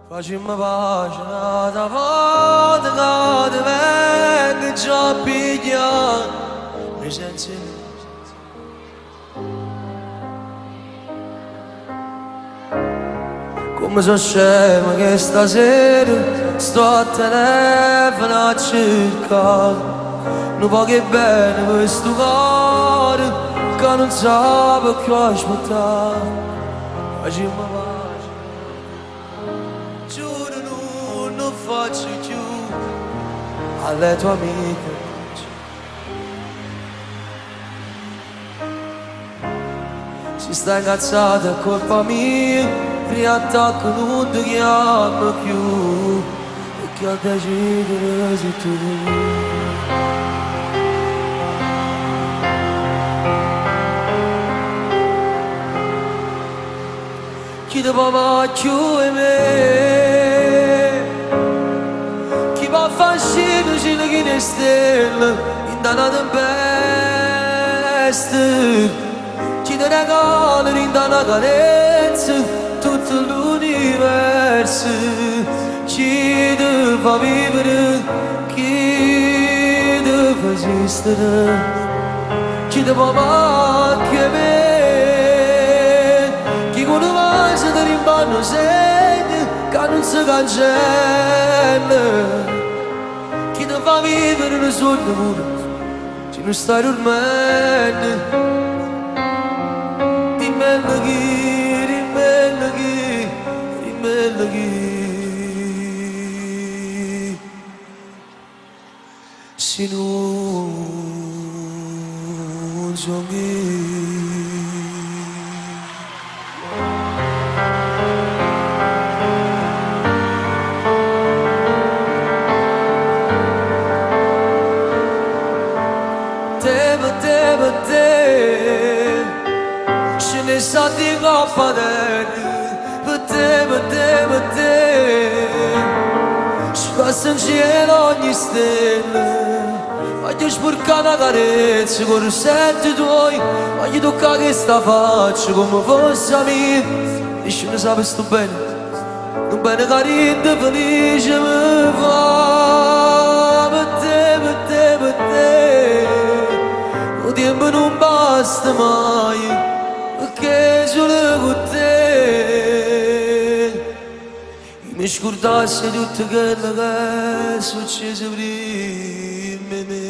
Facciamo pace da volta che vengo già pigliato mi sensi come sono scemo che stasera sto a telefono a cercare non può che bene questo cuore che non sa più aspettare. Facciamo pace, giuro non faccio più alle tue amiche. Si sta incazzata è colpa mia, riattacco non ti chiamo più perché a decidere sei tu. Chi ti può fare più di me? Chi può far scendere chi ne stelle in una tempesta? Chi ti regala in una carezza tutto l'universo? Chi ti fa vivere? Chi ti fa esistere? Chi ti può fare più di me? Ti rimballo segni che non si cancella. Chi ti fa vivere nel sogno pure se non stai dormendo. Rimmella chi, rimmella chi, rimmella chi. Se non so chi. Ce ne sa di coppa per te ci passa in cielo ogni stella voglio sporcare una carezza con i senti tuoi voglio toccare questa faccia come fosse mia e ce ne sape sto bene un bene carino felice mi fa per te il tempo non basta mai perché solo con te mi scordassi tutto quello che è successo prima di me.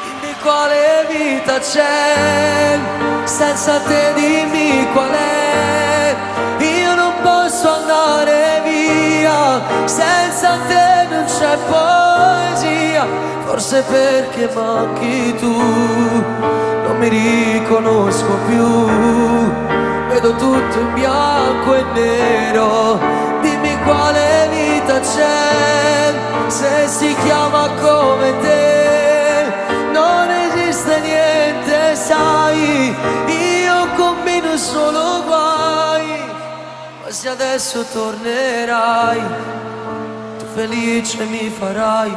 Dimmi quale vita c'è senza te, dimmi qual è. Io non posso andare via senza te, non c'è poesia. Forse perché manchi tu, non mi riconosco più. Vedo tutto in bianco e nero. Dimmi quale vita c'è se si chiama come te. Non esiste niente, sai. Io combino solo guai. Ma se adesso tornerai, tu felice mi farai,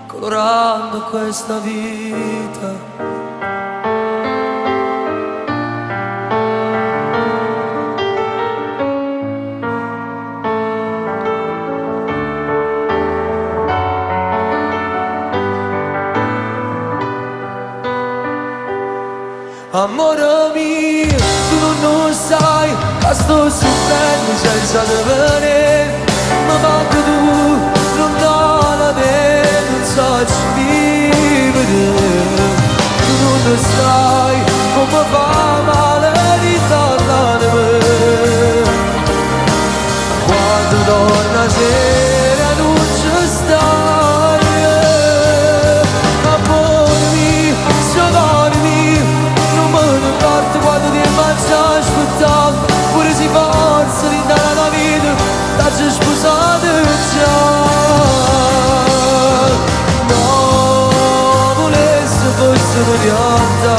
colorando questa vita. Amore mio, tu non sai che sto soffrendo senza te venire. Ma manca tu, non dà te, non so vivere. Tu non sai come fa male di tornare. Quando torna sera non ci stai. Amore mio, sogare mio, non me ne ricordo quando ti faccio aspettare. Pure si forza di dare la vita, dacci sposato già. No, volesse fosse una realtà.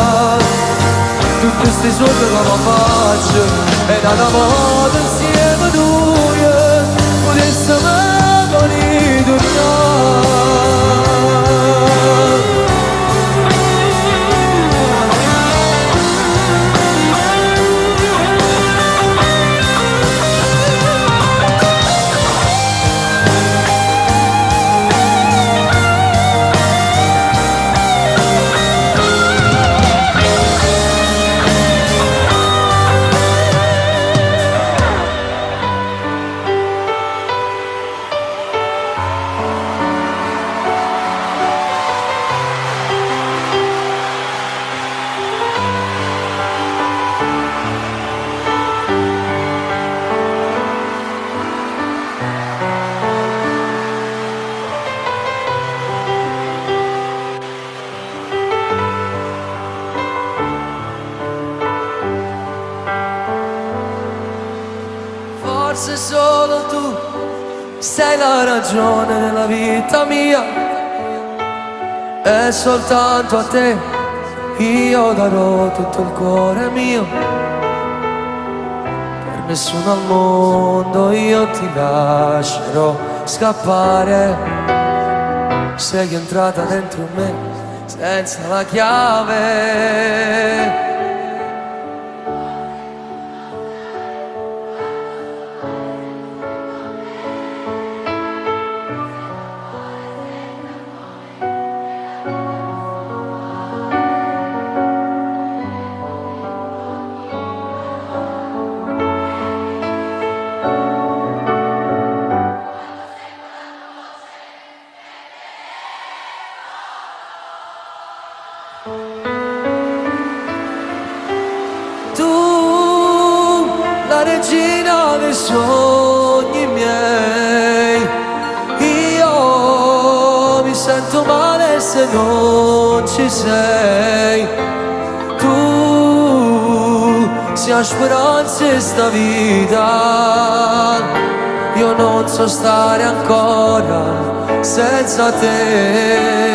Tutti questi soldi che mi faccio e da una volta insieme noi potessimo ritornare. Forse solo tu sei la ragione della vita mia, e soltanto a te io darò tutto il cuore mio. Per nessuno al mondo io ti lascerò scappare. Sei entrata dentro me senza la chiave. La regina dei sogni miei, io mi sento male se non ci sei. Tu sia speranza in sta vita, io non so stare ancora senza te.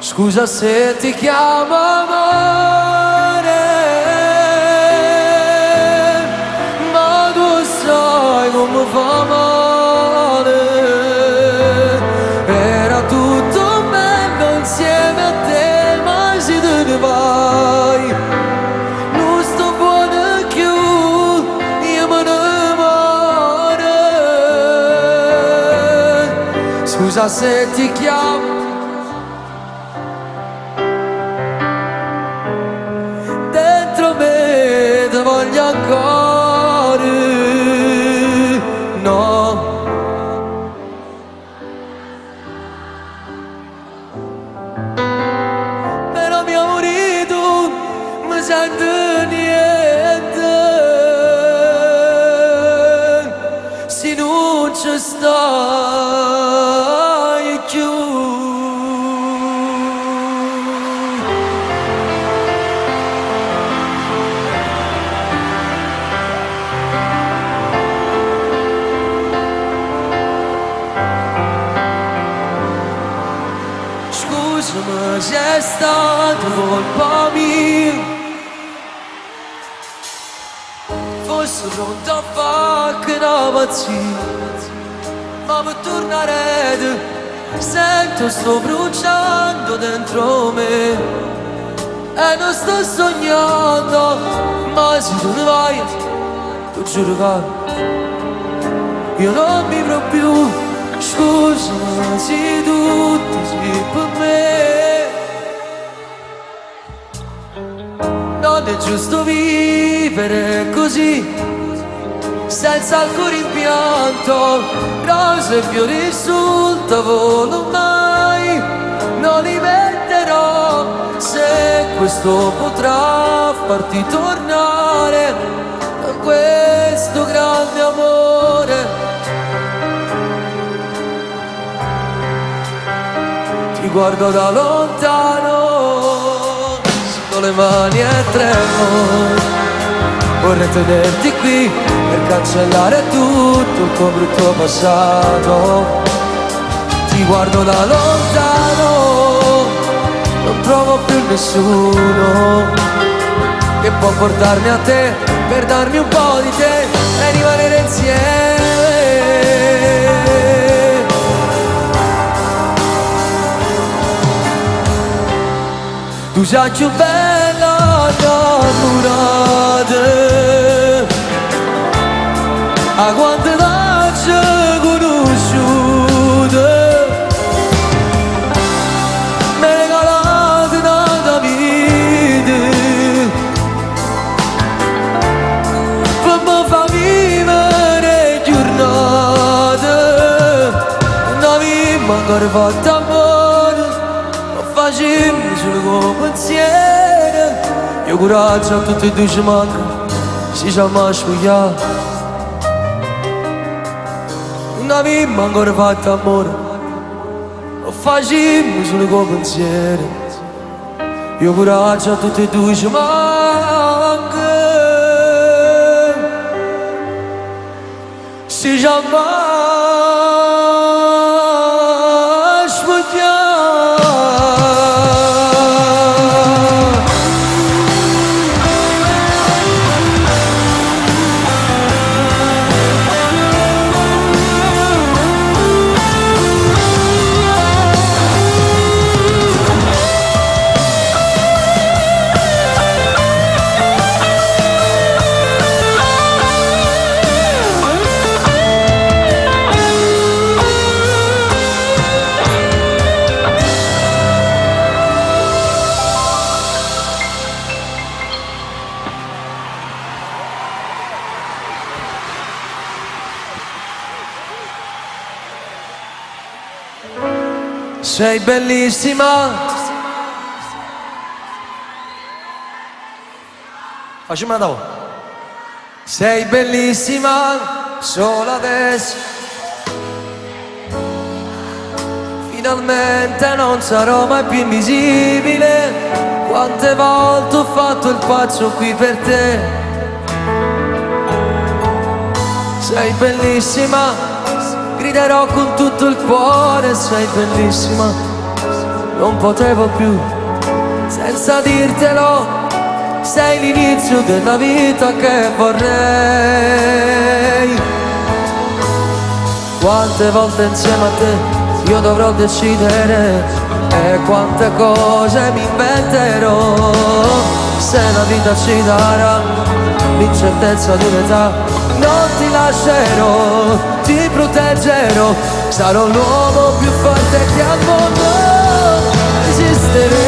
Scusa se ti chiamo amore, ma tu sai come fa male. Era tutto bello insieme a te, ma se te ne vai non sto buono più, io me ne muore. Scusa se ti chiamo, voglio ancora, no. Però mi amore tu, mi sento niente, se non ci stai più. Scusami se è stato colpa mia, fossi pronto a fare una pazzia, ma per tornare sento sto bruciando dentro me e non sto sognando, ma se tu ne vai, ti giuro che io non vivrò più. Scusami se tutto sei per me, non è giusto vivere così, senza alcun rimpianto. Rose e fiori sul tavolo mai non li metterò, se questo potrà farti tornare da questo grande amore. Ti guardo da lontano, sotto le mani e tremo. Vorrei tenerti qui per cancellare tutto il tuo brutto passato. Ti guardo da lontano, non trovo più nessuno che può portarmi a te per darmi un po' di te e rimanere insieme. Tu sei più bella innamorata, ancora fatto amore, lo facciamo solo con pensiero. Io coraggio a tutti e due ci manca, si sa mai spogliare. Non abbiamo ancora fatto amore, lo facciamo solo con pensiero. Io coraggio a tutti e due ci manca, si sa mai spogliare. Sei bellissima. Facciamo da voi. Sei bellissima solo adesso. Finalmente non sarò mai più invisibile. Quante volte ho fatto il pazzo qui per te. Sei bellissima, griderò con tutto il cuore, sei bellissima, non potevo più senza dirtelo, sei l'inizio della vita che vorrei. Quante volte insieme a te io dovrò decidere e quante cose mi inventerò, se la vita ci darà l'incertezza di un'età. Non ti lascerò, ti proteggerò, sarò l'uomo più forte che al mondo esisterà.